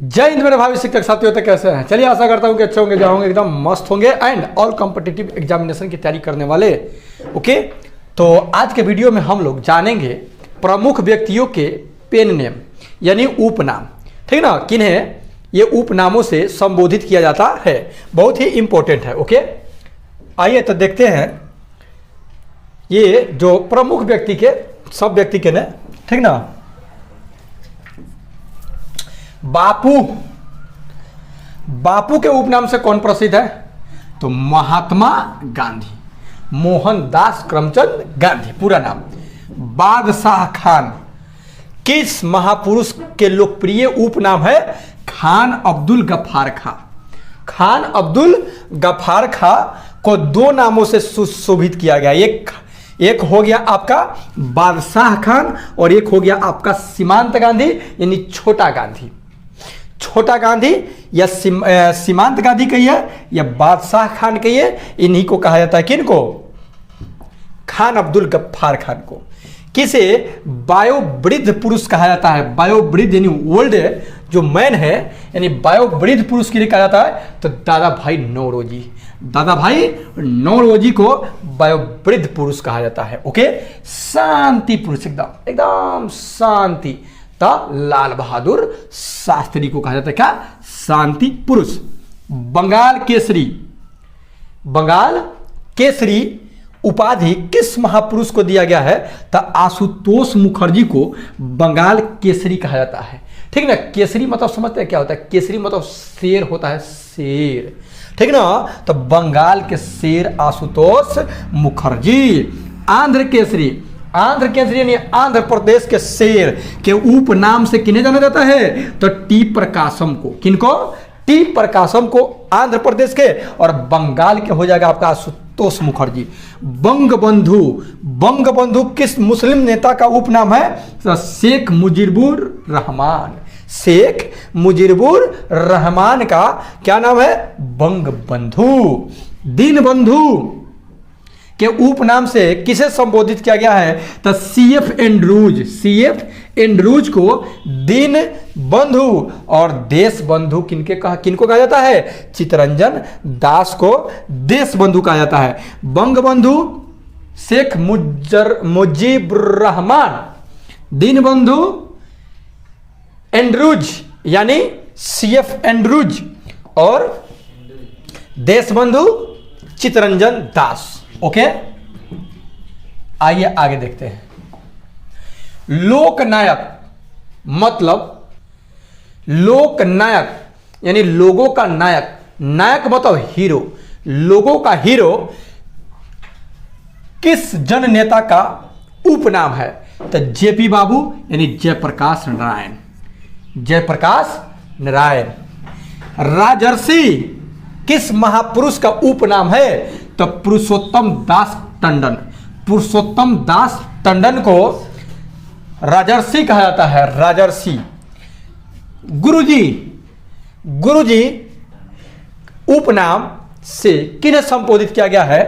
जय हिंद मेरे भावी शिक्षक साथियों, तो कैसे हैं? चलिए, आशा करता हूं कि अच्छे होंगे, जाओगे एकदम मस्त होंगे एंड ऑल कॉम्पिटिटिव एग्जामिनेशन की तैयारी करने वाले। ओके, तो आज के वीडियो में हम लोग जानेंगे प्रमुख व्यक्तियों के पेन नेम यानी उपनाम। ठीक ना, किन्हें ये उपनामों से संबोधित किया जाता है, बहुत ही इंपॉर्टेंट है। ओके, आइए तो देखते हैं ये जो प्रमुख व्यक्ति के सब व्यक्ति के ने। ठीक ना, बापू, बापू के उपनाम से कौन प्रसिद्ध है? तो महात्मा गांधी, मोहनदास करमचंद गांधी पूरा नाम। बादशाह खान, किस महापुरुष के लोकप्रिय उपनाम है? खान अब्दुल गफ्फार खां। खान अब्दुल गफ्फार खां को दो नामों से सुशोभित किया गया। एक हो गया आपका बादशाह खान और एक हो गया आपका सीमांत गांधी यानी छोटा गांधी। छोटा गांधी या सीमांत गांधी कहिए या बादशाह खान कहिए, इन्हीं को कहा जाता है। किनको? खान अब्दुल गफ्फार खान को। किसे बायोवृद्ध पुरुष कहा जाता है? बायोवृद्ध यानी ओल्ड जो मैन है, यानी बायोवृद्ध पुरुष के लिए कहा जाता है तो दादा भाई नौरोजी। दादा भाई नौरोजी को बायोवृद्ध पुरुष कहा जाता है। ओके, शांति पुरुष, एकदम एकदम शांति, तो लाल बहादुर शास्त्री को कहा जाता है क्या? शांति पुरुष। बंगाल केसरी, बंगाल केसरी उपाधि किस महापुरुष को दिया गया है? तो आशुतोष मुखर्जी को बंगाल केसरी कहा जाता है। ठीक ना, केसरी मतलब समझते हैं क्या होता है? केसरी मतलब शेर होता है, शेर। ठीक ना, तो बंगाल के शेर आशुतोष मुखर्जी। आंध्र केसरी, आंध्र केसरी यानी आंध्र प्रदेश के शेर के उपनाम से किन्हें जाना जाता है? तो टी प्रकाशम को। किनको? टी प्रकाशम को आंध्र प्रदेश के, और बंगाल के हो जाएगा आपका आशुतोष मुखर्जी। बंगबंधु, बंगबंधु किस मुस्लिम नेता का उपनाम है? तो शेख मुजीबुर रहमान। शेख मुजीबुर रहमान का क्या नाम है? बंगबंधु। दीनबंधु के उपनाम से किसे संबोधित किया गया है? तो सीएफ एंड्रूज, सीएफ एंड्रूज को दीन बंधु और देश बंधु किनको कहा जाता है? चित्तरंजन दास को देश बंधु कहा जाता है। बंगबंधु शेख मुजीबुर रहमान, दीन बंधु एंड्रूज यानी सीएफ एंड्रूज और देश बंधु चित्तरंजन दास। ओके, आइए आगे देखते हैं। लोकनायक मतलब लोकनायक यानी लोगों का नायक। नायक मतलब हीरो, लोगों का हीरो किस जन नेता का उपनाम है? तो जेपी बाबू यानी जयप्रकाश नारायण, जयप्रकाश नारायण। राजर्षि किस महापुरुष का उपनाम है? तो पुरुषोत्तम दास टंडन। पुरुषोत्तम दास टंडन को राजर्षि कहा जाता है, राजर्षि। गुरुजी, गुरुजी उपनाम से किन्हें संबोधित किया गया है?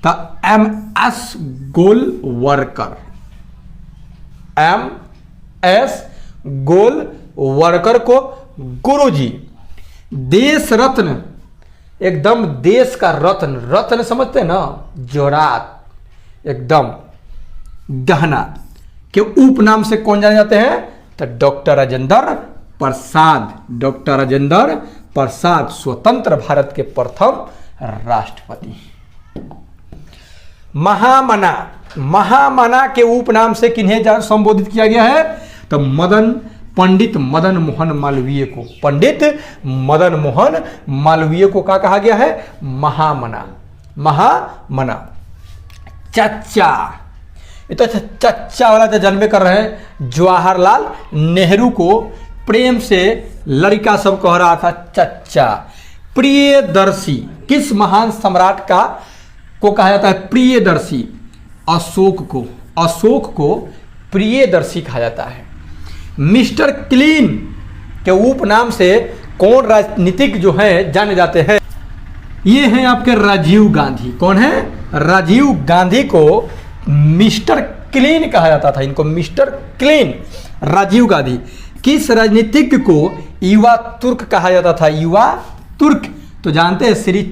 तो M S Golwalkar, M S Golwalkar को गुरुजी। देश रत्न, एकदम देश का रत्न, रत्न समझते हैं ना, जोरात, एकदम गहना के उपनाम से कौन जाने जाते हैं? तो डॉक्टर राजेंद्र प्रसाद। डॉक्टर राजेंद्र प्रसाद स्वतंत्र भारत के प्रथम राष्ट्रपति। महामना, महामना के उपनाम से किन्हें संबोधित किया गया है? तो पंडित मदन मोहन मालवीय को, पंडित मदन मोहन मालवीय को क्या कहा गया है? महामना, महामना। चच्चा, ये तो चच्चा वाला जो जन्मे कर रहे हैं, जवाहरलाल नेहरू को प्रेम से लड़का सब कह रहा था चच्चा। प्रियदर्शी किस महान सम्राट का को कहा जाता है? प्रियदर्शी। अशोक को, अशोक को प्रियदर्शी कहा जाता है। मिस्टर क्लीन के उपनाम से कौन राजनीतिक जो है जाने जाते हैं? ये हैं आपके राजीव गांधी। कौन है? राजीव गांधी को मिस्टर क्लीन कहा जाता था, इनको मिस्टर क्लीन। राजीव गांधी किस राजनीतिज्ञ को युवा तुर्क कहा जाता था, युवा तुर्क। तो जानते हैं श्री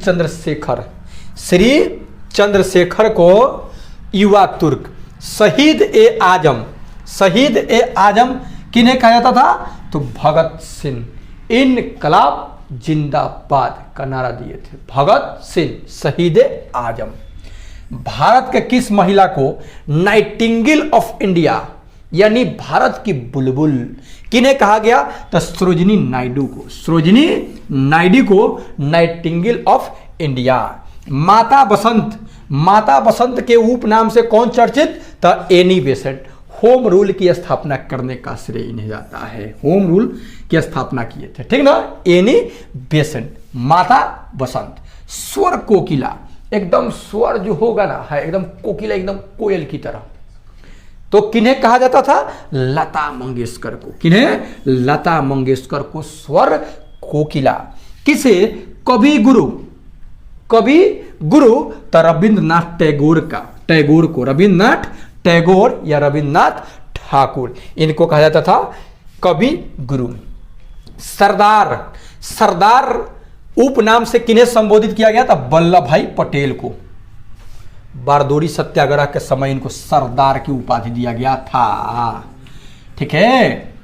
चंद्रशेखर को युवा तुर्क। शहीद ए आजम किन्हें कहा जाता था? तो भगत सिंह। इनकलाब जिंदाबाद का नारा दिए थे भगत सिंह, शहीद ए आजम। भारत के किस महिला को नाइटिंगेल ऑफ इंडिया यानी भारत की बुलबुल किन्हें कहा गया? तो सरोजिनी नायडू को नाइटिंगेल ऑफ इंडिया। माता बसंत के उपनाम से कौन चर्चित? तो एनी बेसेंट। होम रूल की स्थापना करने का श्रेय इन्हें जाता है, होम रूल की स्थापना किए थे, ठीक ना, एनी बेसेंट। माता बसंत। स्वर कोकिला, एकदम स्वर जो होगा ना है एकदम कोकिला, एकदम कोयल की तरह, तो किन्हें कहा जाता था? लता मंगेशकर को। किन्हें? लता मंगेशकर को स्वर कोकिला। किसे? कवि गुरु तो रविंद्रनाथ टैगोर को, रविंद्रनाथ टैगोर या रविंद्रनाथ ठाकुर, इनको कहा जाता था कवि गुरु। सरदार उपनाम से किन्हें संबोधित किया गया था? वल्लभ भाई पटेल को। बारदोरी सत्याग्रह के समय इनको सरदार की उपाधि दिया गया था, ठीक है।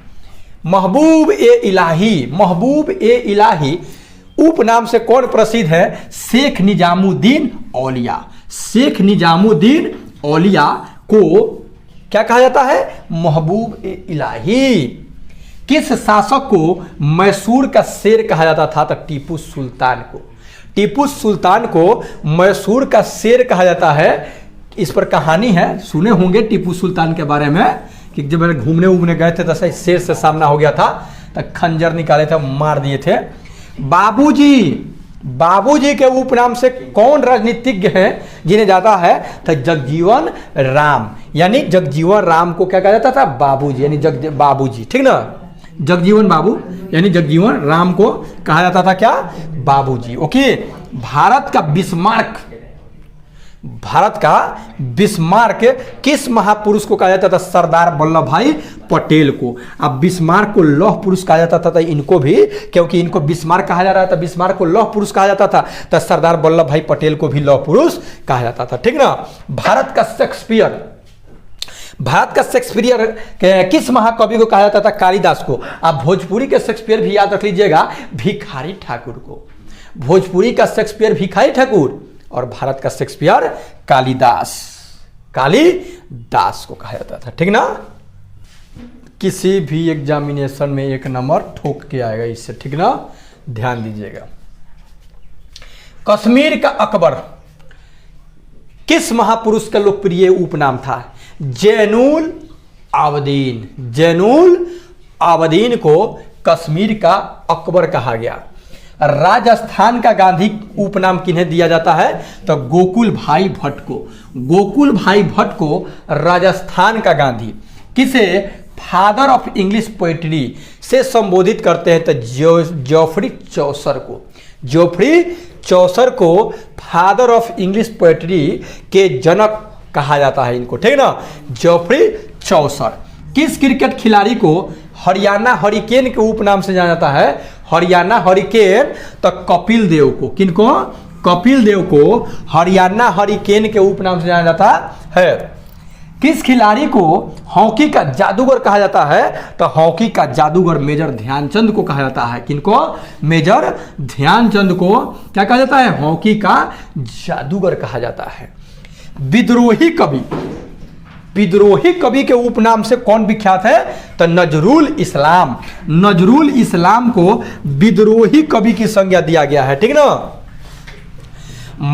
महबूब ए इलाही उपनाम से कौन प्रसिद्ध है? शेख निजामुद्दीन औलिया को क्या कहा जाता है? महबूब ए इलाही। किस शासक को मैसूर का शेर कहा जाता था? तो टीपू सुल्तान को मैसूर का शेर कहा जाता है। इस पर कहानी है, सुने होंगे टीपू सुल्तान के बारे में कि जब घूमने गए थे तो शेर से सामना हो गया था, तो खंजर निकाले थे, मार दिए थे। बाबूजी के उपनाम से कौन राजनीतिज्ञ हैं जिन्हें जाता है? तो जगजीवन राम, यानी जगजीवन राम को क्या कहा जाता था? बाबूजी, यानी बाबूजी, ठीक ना, जगजीवन बाबू यानी जगजीवन राम को कहा जाता था क्या? बाबूजी। ओके। भारत का बिस्मार्क किस महापुरुष को कहा जाता था? सरदार वल्लभ भाई पटेल को। अब बिस्मार्क को लौह पुरुष कहा जाता था, तो इनको भी, क्योंकि इनको बिस्मार्क कहा जा रहा था, बिस्मार्क को लौह पुरुष कहा जाता था, तो सरदार वल्लभ भाई पटेल को भी लौह पुरुष कहा जाता था, ठीक ना। भारत का शेक्सपियर किस महाकवि को कहा जाता था? कालिदास को। आप भोजपुरी के शेक्सपियर भी याद रख लीजिएगा, भिखारी ठाकुर को। भोजपुरी का शेक्सपियर भिखारी ठाकुर और भारत का शेक्सपियर कालिदास को कहा जाता था, ठीक ना। किसी भी एग्जामिनेशन में 1 नंबर ठोक के आएगा इससे, ठीक ना, ध्यान दीजिएगा। कश्मीर का अकबर किस महापुरुष का लोकप्रिय उपनाम था? जैनुल आबदीन को कश्मीर का अकबर कहा गया। राजस्थान का गांधी उपनाम किन्हें दिया जाता है? तो गोकुल भाई भट्ट को राजस्थान का गांधी। किसे फादर ऑफ इंग्लिश पोएट्री से संबोधित करते हैं? तो जॉफ्री चौसर को फादर ऑफ इंग्लिश पोएट्री के जनक कहा जाता है इनको, ठीक ना, जॉफ्री चौसर। किस क्रिकेट खिलाड़ी को हरियाणा हरिकेन के उपनाम से जाना जाता है? हरियाणा हरिकेन, तो कपिल देव को। किनको? कपिल देव को हरियाणा हरिकेन के उपनाम से जाना जाता है। किस खिलाड़ी को हॉकी का जादूगर कहा जाता है? तो हॉकी का जादूगर मेजर ध्यानचंद को कहा जाता है। किनको? मेजर ध्यानचंद को क्या कहा जाता है? हॉकी का जादूगर कहा जाता है। विद्रोही कवि के उपनाम से कौन विख्यात है? तो नजरुल इस्लाम को विद्रोही कवि की संज्ञा दिया गया है, ठीक ना।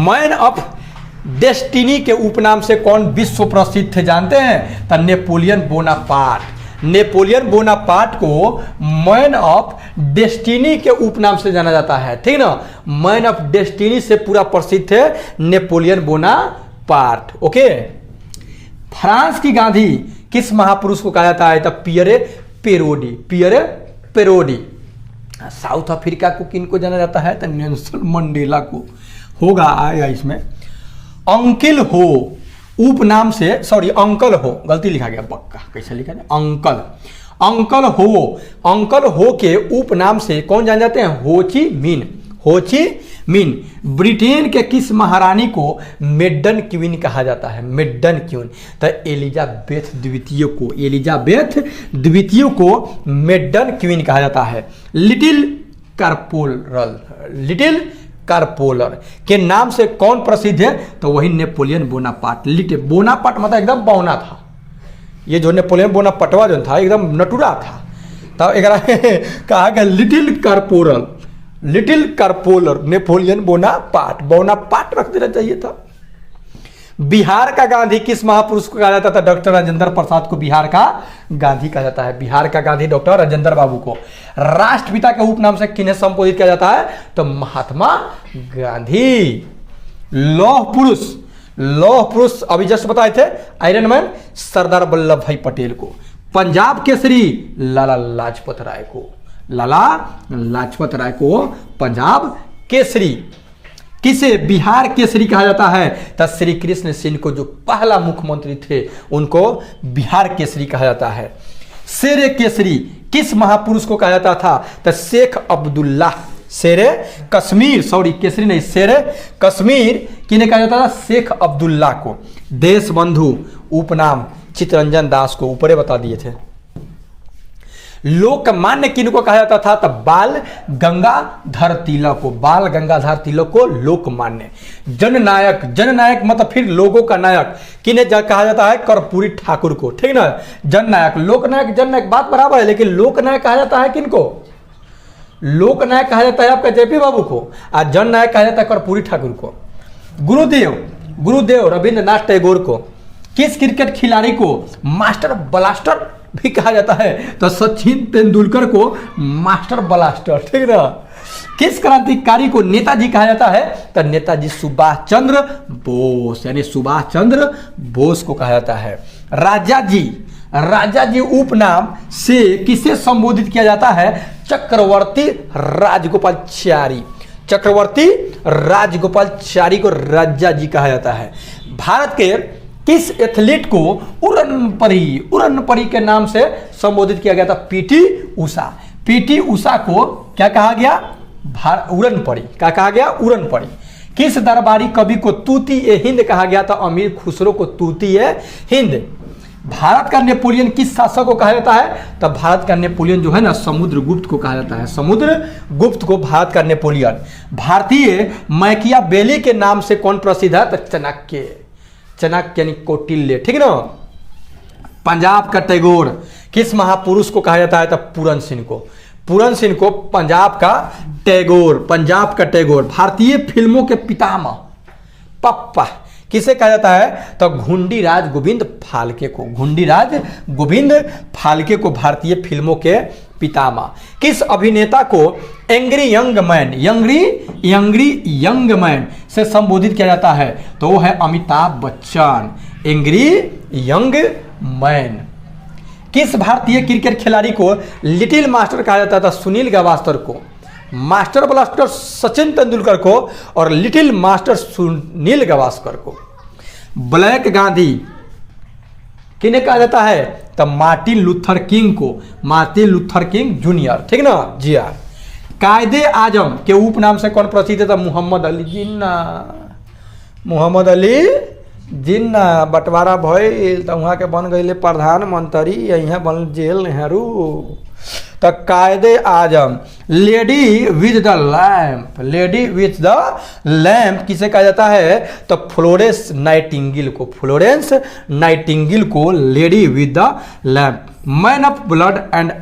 मैन ऑफ डेस्टिनी के उपनाम से कौन विश्व प्रसिद्ध थे जानते हैं? तो नेपोलियन बोनापार्ट को मैन ऑफ डेस्टिनी के उपनाम से जाना जाता है, ठीक ना। मैन ऑफ डेस्टिनी से पूरा प्रसिद्ध थे नेपोलियन बोनापार्ट। ओके। फ्रांस की गांधी किस महापुरुष को कहा जाता है? तो पियरे पेरोडी। साउथ अफ्रीका को किनको जाना जाता है? तो नेल्सन मंडेला को। होगा आएगा इसमें। अंकल हो, गलती लिखा गया, बक्का कैसे लिखा जाए? अंकल हो के उपनाम से कौन जान जाते हैं? हो ची मिन। ब्रिटेन के किस महारानी को मेडन क्वीन कहा जाता है? Maiden queen. तो एलिजाबेथ द्वितीय को मेडन क्वीन कहा जाता है। लिटिल कार्पोलर के नाम से कौन प्रसिद्ध है? तो वही नेपोलियन बोनापार्ट। बोनापार्ट मतलब एकदम बौना था। ये जो नेपोलियन बोनापार्टवा जो था एकदम नटुरा था। तब एक कहा गया लिटिल कार्पोलर नेपोलियन बोनापार्ट रख देना चाहिए था। बिहार का गांधी किस महापुरुष को कहा जाता था? डॉक्टर राजेंद्र प्रसाद को बिहार का गांधी कहा जाता है। बिहार का गांधी डॉक्टर राजेंद्र बाबू को। राष्ट्रपिता के उपनाम से किन्हें संबोधित किया जाता है? तो महात्मा गांधी। लौह पुरुष अभी जस्ट बताए थे आयरन मैन सरदार वल्लभ भाई पटेल को। पंजाब केसरी लाला लाजपत राय को पंजाब केसरी। किसे बिहार केसरी कहा जाता है? तो श्री कृष्ण सिंह को, जो पहला मुख्यमंत्री थे, उनको बिहार केसरी कहा जाता है। शेरे केसरी किस महापुरुष को कहा जाता था? तो शेख अब्दुल्ला। शेरे कश्मीर किन्हें कहा जाता था? शेख अब्दुल्ला को। देशबंधु उपनाम चित्तरंजन दास को ऊपरे बता दिए थे। लोकमान्य किनको कहा जाता था? तब बाल गंगाधर तिलक को लोकमान्य। जननायक मतलब फिर लोगों का नायक किन्हें कहा जाता है? कर्पूरी ठाकुर को। ठीक ना? जननायक, जननायक बात बराबर है, लेकिन लोकनायक कहा जाता है किनको? लोकनायक कहा जाता है आपका जेपी बाबू को, और जननायक कहा जाता है कर्पूरी ठाकुर को। गुरुदेव रविंद्रनाथ टैगोर को। किस क्रिकेट खिलाड़ी को मास्टर ब्लास्टर भी कहा जाता है? तो सचिन तेंदुलकर को मास्टर ब्लास्टर। ठीक ना? किस क्रांतिकारी को नेताजी कहा जाता है? तो नेताजी सुभाष चंद्र बोस को कहा जाता है। राजा जी उपनाम से किसे संबोधित किया जाता है? चक्रवर्ती राजगोपालचारी को राजा जी कहा जाता है। भारत के किस एथलीट को उड़न परी के नाम से संबोधित किया गया था? पीटी उषा को क्या कहा गया? उड़न परी। क्या कहा गया? उड़न परी। किस दरबारी कवि को तूती ए हिंद कहा गया था? अमीर खुसरो को तूती ए हिंद। भारत का नेपोलियन किस शासक को कहा जाता है? तब भारत का नेपोलियन जो है ना, समुद्रगुप्त को कहा जाता है। समुद्रगुप्त को भारत का नेपोलियन। भारतीय मैकियावेली के नाम से कौन प्रसिद्ध है? तो चाणक्य यानी कौटिल्य। ठीक ना? पंजाब का टैगोर किस महापुरुष को कहा जाता है? तो पूरन सिंह को पंजाब का टैगोर। भारतीय फिल्मों के पितामह पप्पा किसे कहा जाता है? तो घुंडीराज गोविंद फाल्के को भारतीय फिल्मों के पितामह। किस अभिनेता को एंग्री यंग मैन से संबोधित किया जाता है? तो वो है Amitabh Bachchan. Angry young man. किस भारतीय क्रिकेट खिलाड़ी को लिटिल मास्टर कहा जाता था? सुनील गावस्कर को। मास्टर ब्लास्टर सचिन तेंदुलकर को और लिटिल मास्टर सुनील गावस्कर को। ब्लैक गांधी किन्हें कहा जाता है? तो मार्टिन लूथर किंग जूनियर। ठीक ना? जीआर। कायदे आजम के उपनाम से कौन प्रसिद्ध था? मोहम्मद अली जिन्ना। बंटवारा भइल तो वहाँ के बन गए प्रधानमंत्री, यहाँ बन जेल नेहरू। तो कायदे आजम। लेडी विथ द लैम्प किसे कहा जाता है? तो फ्लोरेंस नाइटिंगेल को lady with the lamp. Man of blood and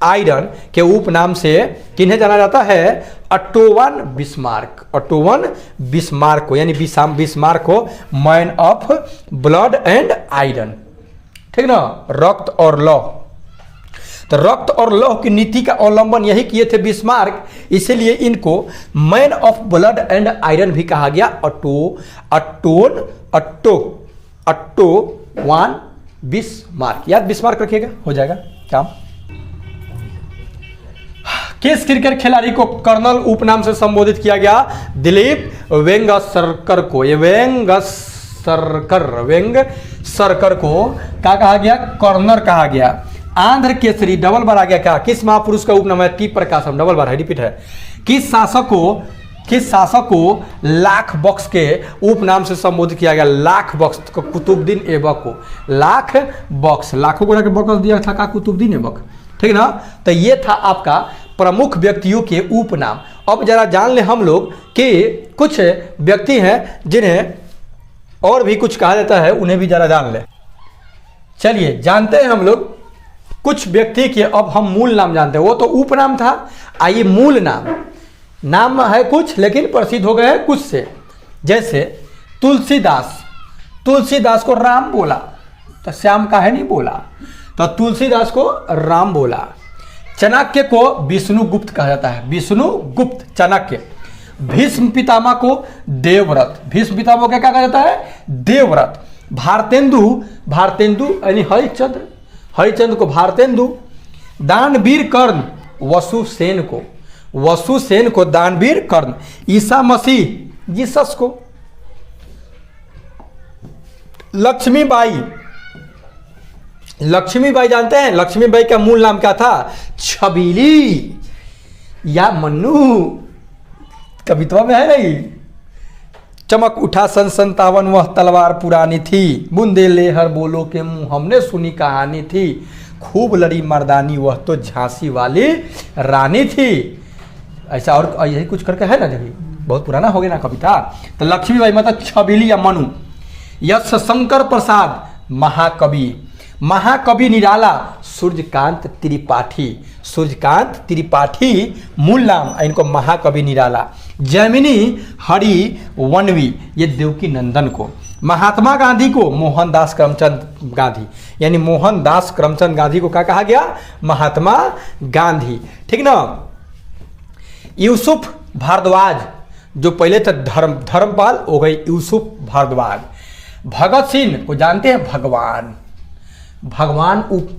iron के उपनाम से किन्हें जाना जाता है? ऑटोवन बिस्मार्क को, यानी बिस्मार्क को man of blood and iron. ठीक ना? रक्त और लौह की नीति का अवलंबन यही किए थे बिस्मार्क, इसलिए इनको man of blood and iron भी कहा गया। Otto von Bismarck. याद बिस्मार्क रखिएगा, हो जाएगा काम। किस क्रिकेट खिलाड़ी को कर्नल उपनाम से संबोधित किया गया? दिलीप वेंगसरकर को। ये सरकर, व्यंग सरकर को क्या कहा गया? कॉर्नर कहा गया। आंध्र केसरी डबल बार आ गया क्या? किस महापुरुष का उपनाम है? टी प्रकाशम, डबल बार है, रिपीट है। किस शासक को लाख बख्श के उपनाम से संबोधित किया गया? लाख बख्श को कुतुबुद्दीन ऐबक को। लाख बख्श, लाखों को बख्श दिया था का? कुतुबुद्दीन ऐबक, ठीक ना। तो ये था आपका प्रमुख व्यक्तियों के उपनाम। अब जरा जान ले हम लोग कि कुछ व्यक्ति हैं जिन्हें और भी कुछ कहा जाता है, उन्हें भी जरा जान ले। चलिए जानते हैं हम लोग कुछ व्यक्ति के। अब हम मूल नाम जानते हैं, वो तो उपनाम था, आइए मूल नाम है कुछ लेकिन प्रसिद्ध हो गए हैं कुछ से। जैसे तुलसीदास, तुलसीदास को राम बोला तो श्याम का है नहीं बोला, तो तुलसीदास को राम बोला। चाणक्य को विष्णुगुप्त कहा जाता है, विष्णुगुप्त चाणक्य। भीष्म पितामह को देवव्रत, भीष्म पितामह क्या कहा जाता है? देवव्रत। भारतेंदु यानी हरिश्चंद्र, हरिश्चंद्र को भारतेंदु। दानवीर कर्ण वसुसेन को दानवीर कर्ण। ईसा मसीह जीसस को। लक्ष्मीबाई जानते हैं? लक्ष्मीबाई का मूल नाम क्या था? छबीली या मन्नू, कवित्वा में है नहीं। चमक उठा सन 57 वह तलवार पुरानी थी, बूंदे ले हर बोलो के मुंह हमने सुनी कहानी थी, खूब लड़ी मर्दानी वह तो झांसी वाली रानी थी। ऐसा और यही कुछ करके है ना, जब बहुत पुराना हो गया ना कविता। तो लक्ष्मीबाई मतलब छबीली या मनु। यश शंकर प्रसाद महाकवि निराला सूर्यकांत त्रिपाठी मूल नाम, इनको महाकवि निराला। जैमिनी हरिवंशवी, ये देवकी नंदन को। महात्मा गांधी को मोहनदास करमचंद गांधी, यानी मोहनदास करमचंद गांधी को क्या कहा गया? महात्मा गांधी, ठीक ना। यूसुफ भारद्वाज, जो पहले थे धर्मपाल, हो गए यूसुफ भारद्वाज। भगत सिंह को जानते हैं? भगवान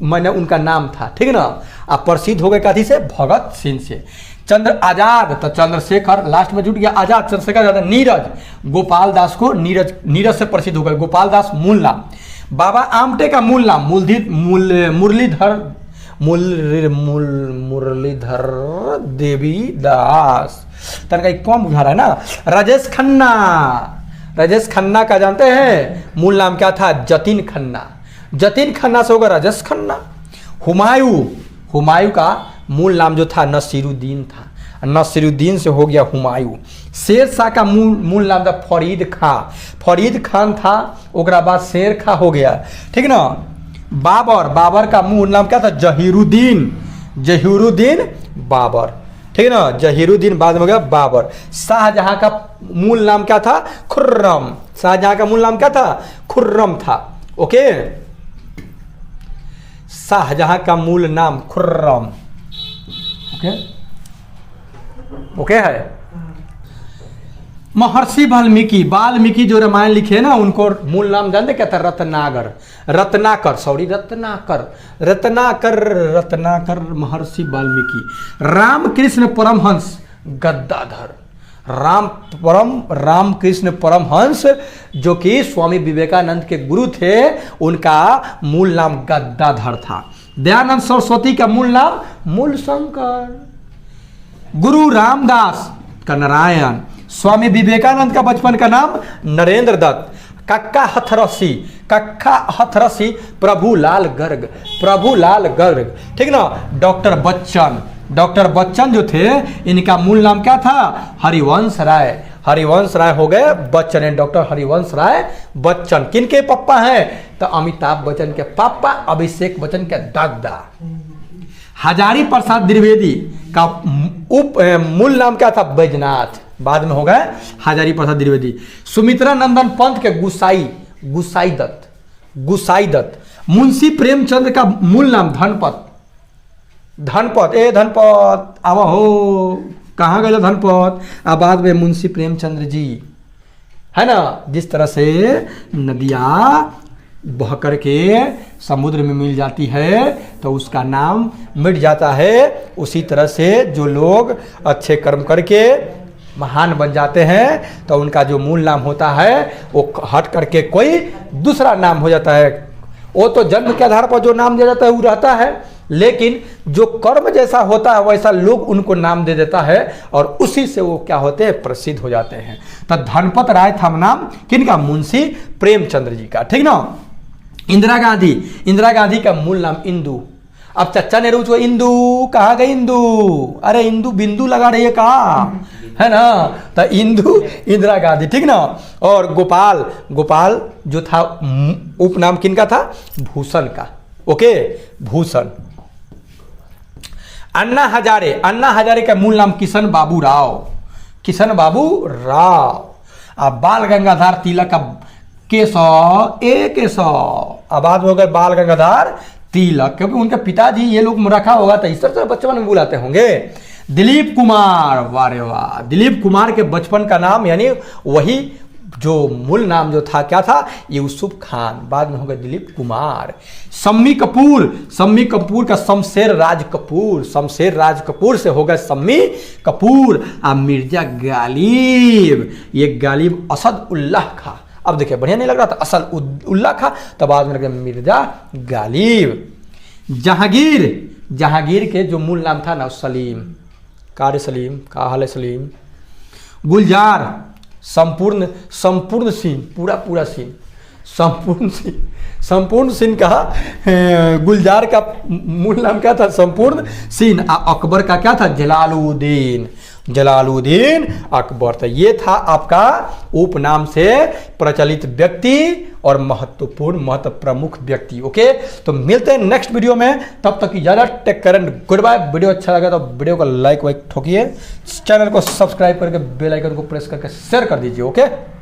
मैंने उनका नाम था, ठीक ना। आप प्रसिद्ध हो गए काथी से? भगत सिंह से। चंद्र आजाद तो चंद्रशेखर, लास्ट में जुट गया आजाद, चंद्रशेखर। नीरज गोपाल दास को नीरज से प्रसिद्ध हो गए, गोपाल दास मूल नाम। बाबा आमटे का मूल नाम मुरलीधर देवी दास। तनका कौन बुझा रहा है ना। राजेश खन्ना का जानते हैं? मूल नाम क्या था? जतिन खन्ना से होगा राजेश खन्ना। हुमायूं का मूल नाम जो था नसीरुद्दीन था, नसीरुद्दीन से हो गया हुमायूं। शेर शाह का मूल नाम था फरीद खान था, ओकरा बाद शेर खां हो गया, ठीक ना। बाबर का मूल नाम क्या था? जहीरुद्दीन बाबर, ठीक ना। जहीरुद्दीन बाद में हो गया बाबर। शाहजहां का मूल नाम क्या था? खुर्रम। शाहजहां का मूल नाम क्या था? खुर्रम था, ओके। शाहजहां का मूल नाम खुर्रम, ओके है। महर्षि वाल्मीकि जो रामायण लिखे ना, उनको मूल नाम जानते क्या था? रत्नाकर महर्षि वाल्मीकि। रामकृष्ण परमहंस गद्दाधर, रामकृष्ण परमहंस जो कि स्वामी विवेकानंद के गुरु थे, उनका मूल नाम गद्दाधर था। दयानंद सरस्वती का मूल नाम मूलशंकर। गुरु रामदास का नारायण। स्वामी विवेकानंद का बचपन का नाम नरेंद्र दत्त। कक्का हथरसी प्रभुलाल गर्ग, ठीक ना। डॉक्टर बच्चन जो थे, इनका मूल नाम क्या था? हरिवंश राय हो गए बच्चन, डॉक्टर हरिवंश राय बच्चन। किनके पापा हैं? तो अमिताभ बच्चन के पापा, अभिषेक बच्चन के दादा। हजारी प्रसाद द्विवेदी का मूल नाम क्या था? बैजनाथ, बाद में हो गए हजारी प्रसाद द्विवेदी। सुमित्रा नंदन पंत के गुसाई दत्त। मुंशी प्रेमचंद्र का मूल नाम धनपत। आवा हो, कहाँ गए धनपत? बाद में मुंशी प्रेमचंद्र जी, है ना। जिस तरह से नदियाँ बह करके समुद्र में मिल जाती है तो उसका नाम मिट जाता है, उसी तरह से जो लोग अच्छे कर्म करके महान बन जाते हैं तो उनका जो मूल नाम होता है वो हट करके कोई दूसरा नाम हो जाता है। वो तो जन्म के आधार पर जो नाम दिया जाता है वो रहता है, लेकिन जो कर्म जैसा होता है वैसा लोग उनको नाम दे देता है और उसी से वो क्या होते हैं, प्रसिद्ध हो जाते हैं। तो धनपत राय था नाम किनका, मुंशी प्रेमचंद्र जी का, ठीक ना। इंदिरा गांधी, इंदिरा गांधी का मूल नाम इंदु। अब चच्चा नेहरू जो इंदु कहाँ गई, इंदु, अरे इंदु बिंदु लगा रही है कहाँ, है ना। तो इंदु इंदिरा गांधी, ठीक ना। और गोपाल, गोपाल जो था उपनाम किनका था, भूषण का, ओके, भूषण। अन्ना हजारे, अन्ना हजारे का मूल नाम किशन बाबू राव, किशन बाबू राव। अब बाल गंगाधर तिलक का केशव, ए केशव, अब बाद में हो गए बाल गंगाधर तिलक, क्योंकि उनके पिताजी ये लोग रखा होगा तो इस तरह से बचपन में बुलाते होंगे। दिलीप कुमार, वारे वाह, दिलीप कुमार के बचपन का नाम यानी वही जो मूल नाम जो था क्या था, यूसुफ खान, बाद में हो गया दिलीप कुमार। सम्मी कपूर, सम्मी कपूर का शमशेर राज कपूर, शमशेर राज कपूर से हो गया सम्मी कपूर। अब मिर्जा गालिब, ये गालिब असद उल्लाह खा, अब देखिए बढ़िया नहीं लग रहा था, असद उल्लाह खा, तो बाद में लग गया मिर्जा गालिब। जहांगीर, जहांगीर के जो मूल नाम था ना सलीम, कार सलीम, का हाल है सलीम। गुलजार, संपूर्ण, संपूर्ण सिंह, पूरा पूरा सिंह, संपूर्ण सिंह, संपूर्ण सिंह का गुलजार का मूल नाम क्या था, संपूर्ण सिंह। अकबर का क्या था, जलालुद्दीन, जलालुद्दीन अकबर। तो ये था आपका उपनाम से प्रचलित व्यक्ति और महत्वपूर्ण, महत्व प्रमुख व्यक्ति, ओके। तो मिलते हैं नेक्स्ट वीडियो में, तब तक इजाजत, take care and good bye. Video अच्छा लगा तो वीडियो को लाइक वाइक ठोकिए, चैनल को सब्सक्राइब करके बेल आइकन को प्रेस करके शेयर कर दीजिए, ओके।